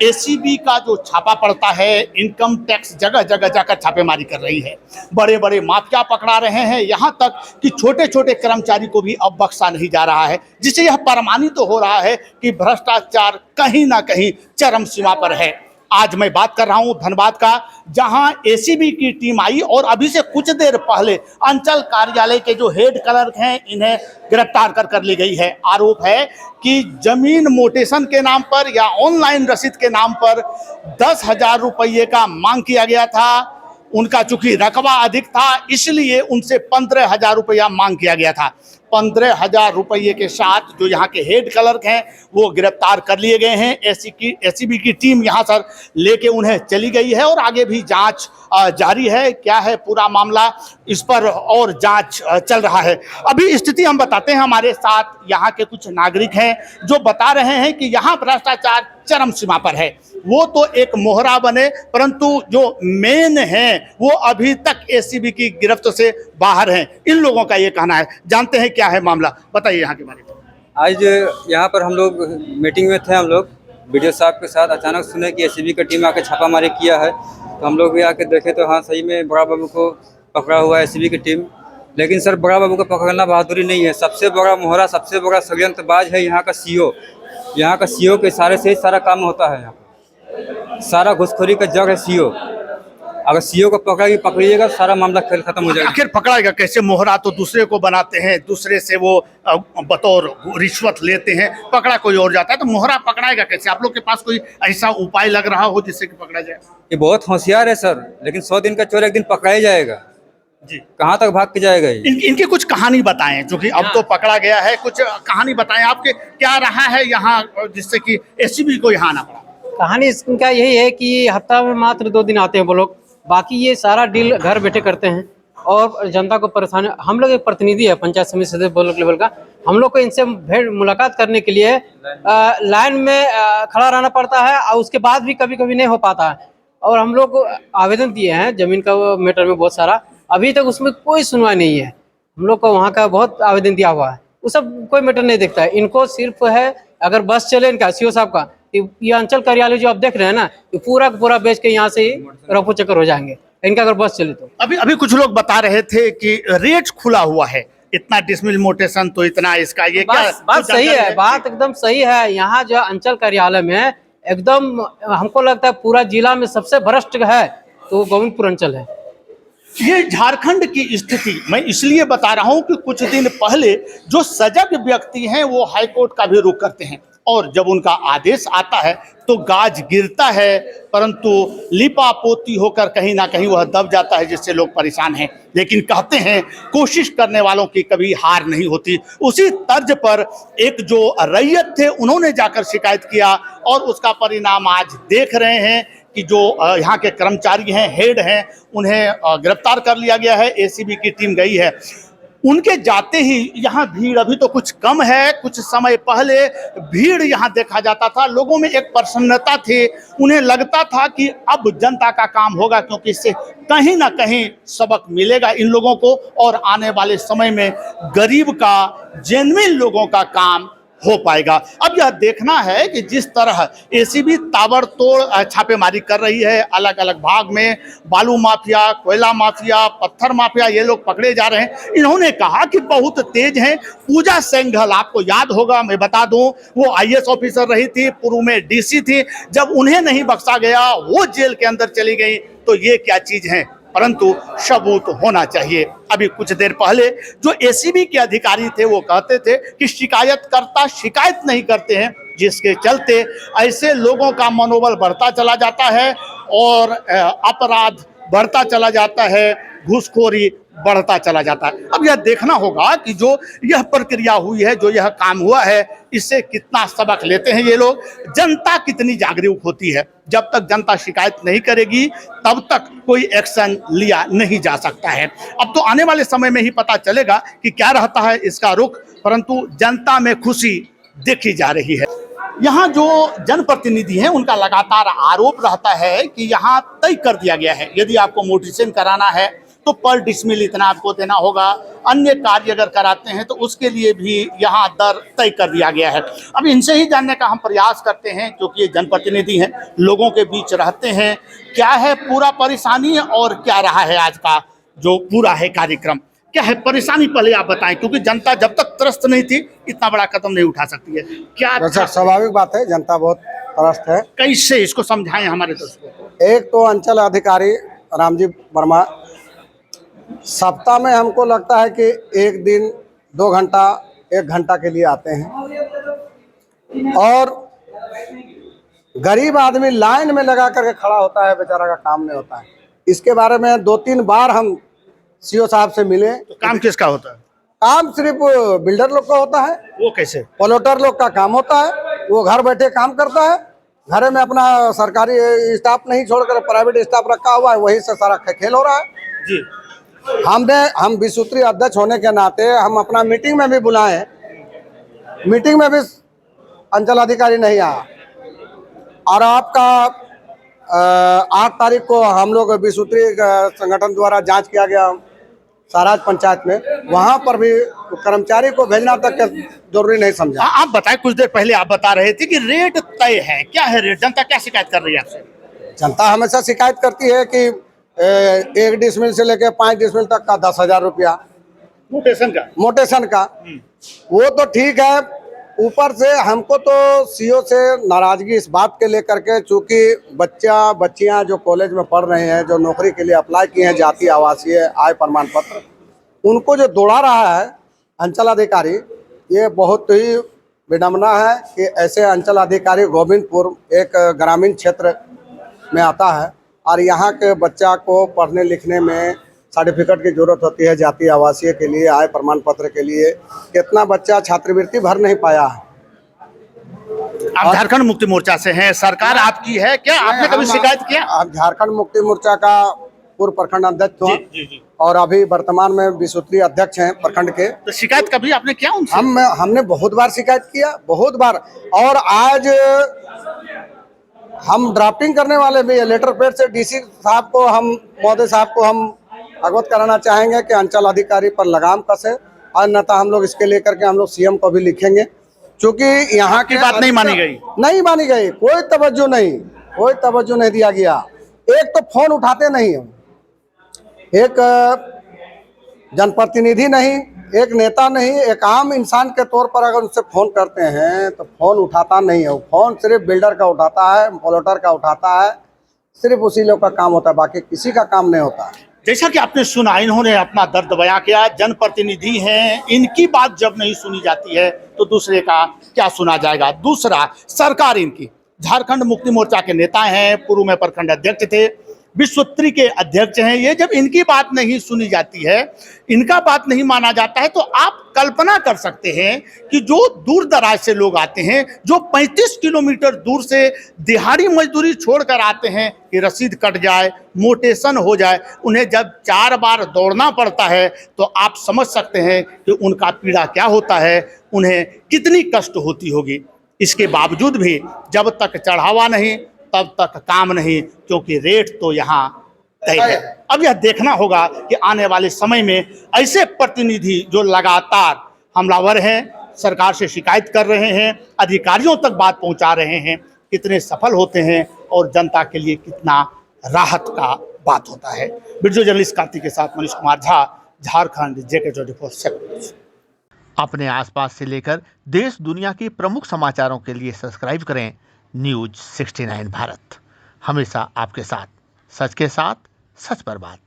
ACB का जो छापा पड़ता है, इनकम टैक्स जगह जगह जाकर छापेमारी कर रही है। बड़े बड़े माफिया पकड़ा रहे हैं, यहाँ तक कि छोटे छोटे कर्मचारी को भी अब बख्शा नहीं जा रहा है, जिससे यह प्रमाणित तो हो रहा है कि भ्रष्टाचार कहीं ना कहीं चरम सीमा पर है। आज मैं बात कर रहा हूं धनबाद का, जहां एसीबी की टीम आई और अभी से कुछ देर पहले अंचल कार्यालय के जो हेड क्लर्क हैं इन्हें गिरफ्तार कर ली गई है। आरोप है कि जमीन मोटेशन के नाम पर या ऑनलाइन रसीद के नाम पर 10,000 रुपये का मांग किया गया था। उनका चूंकि रकबा अधिक था, इसलिए उनसे 15,000 रुपया मांग किया गया था। 15,000 रुपये के साथ जो यहाँ के हेड क्लर्क हैं वो गिरफ्तार कर लिए गए हैं। एसीबी की टीम यहाँ सर लेके उन्हें चली गई है और आगे भी जांच जारी है। क्या है पूरा मामला, इस पर और जांच चल रहा है। अभी स्थिति हम बताते हैं, हमारे साथ यहाँ के कुछ नागरिक हैं जो बता रहे हैं कि यहाँ भ्रष्टाचार चरम सीमा पर है। वो तो एक मोहरा बने, परंतु जो मेन है वो अभी तक एसीबी की गिरफ्त से बाहर हैं। इन लोगों का ये कहना है। जानते हैं क्या है मामला, बताइए यहाँ के बारे में। आज यहाँ पर हम लोग मीटिंग में थे, हम लोग वीडियो साहब के साथ अचानक सुने कि एसीबी की टीम आके छापामारी किया है, तो हम लोग भी आके देखे तो हाँ सही में बड़ा बाबू को पकड़ा हुआ है एसीबी की टीम। लेकिन सर बड़ा बाबू को पकड़ना बहादुरी नहीं है, सबसे बड़ा मोहरा, सबसे बड़ा षड्यंत्रबाज है यहाँ का सीओ। यहाँ का सीओ के इशारे से ही सारा काम होता है। यहाँ सारा घुसखोरी का जड़ है सीओ। अगर सीओ को पकड़िएगा सारा मामला खेल खत्म हो जाएगा। आखिर पकड़ाएगा कैसे? मोहरा तो दूसरे को बनाते हैं, दूसरे से वो बतौर रिश्वत लेते हैं, पकड़ा कोई और जाता है, तो मोहरा पकड़ाएगा कैसे? आप लोग के पास कोई ऐसा उपाय लग रहा हो जिससे कि पकड़ा जाए? ये बहुत होशियार है सर, लेकिन 100 दिन का चोर एक दिन पकड़ा ही जाएगा जी। कहाँ तक भाग के जाएगा ये? इनकी कुछ कहानी बताएं, क्योंकि अब तो पकड़ा गया है। कुछ कहानी बताएं, आपके क्या रहा है यहाँ जिससे कि एसीबी को यहाँ आना पड़ा? कहानी इनका यही है कि हफ्ता में मात्र 2 दिन आते हैं वो लोग, बाकी ये सारा डील घर बैठे करते हैं और जनता को परेशान। हम लोग एक प्रतिनिधि है पंचायत समिति सदस्य ब्लॉक लेवल का, हम लोग को इनसे मुलाकात करने के लिए लाइन में खड़ा रहना पड़ता है और उसके बाद भी कभी कभी नहीं हो पाता है। और हम लोग आवेदन दिए हैं जमीन का मैटर में बहुत सारा, अभी तक उसमें कोई सुनवाई नहीं है। हम लोग को वहाँ का बहुत आवेदन दिया हुआ है, वो सब कोई मैटर नहीं देखता है। इनको सिर्फ है अगर बस चले इनका सीओ साहब का, ये अंचल कार्यालय जो आप देख रहे हैं ना, ये पूरा पूरा बेच के यहाँ से ही रफू चक्कर हो जाएंगे इनका अगर बस चले तो। अभी कुछ लोग बता रहे थे कि रेट खुला हुआ है, इतना डिसमिल मोटेशन तो इतना इसका, ये क्या बात सही है? बात एकदम सही है। यहाँ जो अंचल कार्यालय में एकदम हमको लगता है पूरा जिला में सबसे भ्रष्ट है तो गोविंदपुर अंचल है। ये झारखंड की स्थिति मैं इसलिए बता रहा हूं कि कुछ दिन पहले जो सजग व्यक्ति हैं वो हाईकोर्ट का भी रुख करते हैं और जब उनका आदेश आता है तो गाज गिरता है, परंतु लिपा पोती होकर कहीं ना कहीं वह दब जाता है, जिससे लोग परेशान हैं। लेकिन कहते हैं कोशिश करने वालों की कभी हार नहीं होती। उसी तर्ज पर एक जो रैयत थे उन्होंने जाकर शिकायत किया और उसका परिणाम आज देख रहे हैं कि जो यहाँ के कर्मचारी हैं, हेड हैं, उन्हें गिरफ्तार कर लिया गया है। एसीबी की टीम गई है। उनके जाते ही यहाँ भीड़ अभी तो कुछ कम है, कुछ समय पहले भीड़ यहाँ देखा जाता था। लोगों में एक प्रसन्नता थी, उन्हें लगता था कि अब जनता का काम होगा, क्योंकि इससे कहीं ना कहीं सबक मिलेगा इन लोगों को और आने वाले समय में गरीब का, जेन्युइन लोगों का काम हो पाएगा। अब यह देखना है कि जिस तरह एसीबी ताबड़तोड़ छापेमारी कर रही है, अलग अलग भाग में बालू माफिया, कोयला माफिया, पत्थर माफिया, ये लोग पकड़े जा रहे हैं। इन्होंने कहा कि बहुत तेज हैं। पूजा सेंघल, आपको याद होगा, मैं बता दूं, वो आईएएस ऑफिसर रही थी, पूर्व में डीसी थी। जब उन्हें नहीं बख्शा गया, वो जेल के अंदर चली गई, तो ये क्या चीज है? परंतु सबूत होना चाहिए। अभी कुछ देर पहले जो एसीबी के अधिकारी थे वो कहते थे कि शिकायतकर्ता शिकायत नहीं करते हैं, जिसके चलते ऐसे लोगों का मनोबल बढ़ता चला जाता है और अपराध बढ़ता चला जाता है, घूसखोरी बढ़ता चला जाता है। अब यह देखना होगा कि जो यह प्रक्रिया हुई है, जो यह काम हुआ है, इससे कितना सबक लेते हैं ये लोग, जनता कितनी जागरूक होती है। जब तक जनता शिकायत नहीं करेगी तब तक कोई एक्शन लिया नहीं जा सकता है। अब तो आने वाले समय में ही पता चलेगा कि क्या रहता है इसका रुख, परंतु जनता में खुशी देखी जा रही है। यहाँ जो जनप्रतिनिधि हैं उनका लगातार आरोप रहता है कि यहाँ तय कर दिया गया है, यदि आपको मोटिवेशन कराना है तो पर डिसमिल इतना आपको देना होगा। अन्य कार्य अगर कराते हैं तो उसके लिए भी यहाँ दर तय कर दिया गया है। अब इनसे ही जानने का हम प्रयास करते हैं, क्योंकि ये जनप्रतिनिधि हैं, लोगों के बीच रहते हैं, क्या है पूरा परेशानी और क्या रहा है आज का जो पूरा है कार्यक्रम, क्या है परेशानी पहले आप बताएं, क्योंकि जनता जब तक त्रस्त नहीं थी इतना बड़ा कदम नहीं उठा सकती है। क्या वैसे स्वाभाविक बात है, जनता बहुत त्रस्त है। कैसे इसको समझाएं हमारे दर्शकों को? एक तो अंचल अधिकारी रामजी वर्मा सप्ताह में हमको लगता है कि एक दिन 2 घंटा 1 घंटा के लिए आते हैं, और गरीब आदमी लाइन में लगा करके खड़ा होता है, बेचारा का काम नहीं होता है। इसके बारे में 2-3 बार हम सीओ साहब से मिले। तो काम किसका होता है? काम सिर्फ बिल्डर लोग का होता है, वो कैसे? प्लॉटर लोग का काम होता है, वो घर बैठे काम करता है, घर में अपना सरकारी स्टाफ नहीं छोड़कर प्राइवेट स्टाफ रखा हुआ है, वही से सारा खेल हो रहा है जी। हम विसूत्री अध्यक्ष होने के नाते हम अपना मीटिंग में भी बुलाए, मीटिंग में भी अंचल अधिकारी नहीं आया। और आपका 8 तारीख को हम लोग विसूत्री संगठन द्वारा जांच किया गया साराज पंचायत में, वहां पर भी कर्मचारी को भेजना तक के जरूरी नहीं समझा। आप बताएं, कुछ देर पहले आप बता रहे थे कि रेट तय है, क्या है रेट? जनता क्या शिकायत कर रही है आपसे? जनता हमेशा शिकायत करती है कि 1 डिसमिल से लेकर 5 डिसमिल तक का 10,000 रुपया मोटेशन का। वो तो ठीक है, ऊपर से हमको तो सीओ से नाराजगी इस बात के लेकर के, चूंकि बच्चियां जो कॉलेज में पढ़ रहे हैं, जो नौकरी के लिए अप्लाई किए हैं, जातीय आवासीय आय प्रमाण पत्र, उनको जो दौड़ा रहा है अंचल अधिकारी, ये बहुत ही विडम्बना है कि ऐसे अंचल अधिकारी गोविंदपुर एक ग्रामीण क्षेत्र में आता है, और यहाँ के बच्चा को पढ़ने लिखने में सर्टिफिकेट की जरूरत होती है, जातीय आवासीय के लिए, आय प्रमाण पत्र के लिए। कितना बच्चा छात्रवृत्ति भर नहीं पाया है। आप झारखंड मुक्ति मोर्चा से हैं, सरकार आपकी है, क्या आपने कभी शिकायत किया? आप झारखंड मुक्ति मोर्चा का पूर्व प्रखंड अध्यक्ष हूँ, और अभी वर्तमान में विसूत्री अध्यक्ष हैं प्रखंड के। तो शिकायत कभी आपने किया उनसे? हमने बहुत बार शिकायत किया, बहुत बार। और आज हम ड्राफ्टिंग करने वाले भी है, लेटर पैड से डीसी साहब को, हम महोदय साहब को हम अवगत कराना चाहेंगे कि अंचल अधिकारी पर लगाम कसे, अन्यथा हम लोग इसके लेकर के हम लोग सीएम को भी लिखेंगे, क्योंकि यहाँ की बात नहीं मानी गई। कोई तवज्जो नहीं दिया गया। एक तो फोन उठाते नहीं हो, एक जनप्रतिनिधि नहीं, एक नेता नहीं, एक आम इंसान के तौर पर अगर उनसे फोन करते हैं तो फोन उठाता नहीं है। फोन सिर्फ बिल्डर का उठाता है, प्लॉटर का उठाता है, सिर्फ उसी लोग का काम होता है, बाकी किसी का काम नहीं होता है। जैसा कि आपने सुना, इन्होंने अपना दर्द बयां किया। जनप्रतिनिधि हैं, इनकी बात जब नहीं सुनी जाती है तो दूसरे का क्या सुना जाएगा? दूसरा, सरकार इनकी, झारखंड मुक्ति मोर्चा के नेता हैं, पूर्व में प्रखंड अध्यक्ष थे, विश्वोत्री के अध्यक्ष हैं, ये जब इनकी बात नहीं सुनी जाती है, इनका बात नहीं माना जाता है, तो आप कल्पना कर सकते हैं कि जो दूर दराज से लोग आते हैं, जो 35 किलोमीटर दूर से दिहाड़ी मजदूरी छोड़कर आते हैं कि रसीद कट जाए, मोटेशन हो जाए, उन्हें जब 4 बार दौड़ना पड़ता है तो आप समझ सकते हैं कि उनका पीड़ा क्या होता है, उन्हें कितनी कष्ट होती होगी। इसके बावजूद भी जब तक चढ़ावा नहीं तब तक काम नहीं, क्योंकि रेट तो यहाँ तय है। अब यह देखना होगा कि आने वाले समय में ऐसे प्रतिनिधि जो लगातार हमलावर हैं, सरकार से शिकायत कर रहे हैं, अधिकारियों तक बात पहुंचा रहे हैं, कितने सफल होते हैं और जनता के लिए कितना राहत का बात होता है। वीडियो जर्नलिस्ट कार्तिक के साथ मनीष कुमार झा, झारखंड JK24। अपने आसपास से लेकर देश दुनिया के प्रमुख समाचारों के लिए सब्सक्राइब करें न्यूज़ 69 भारत। हमेशा आपके साथ, सच के साथ, सच पर बात।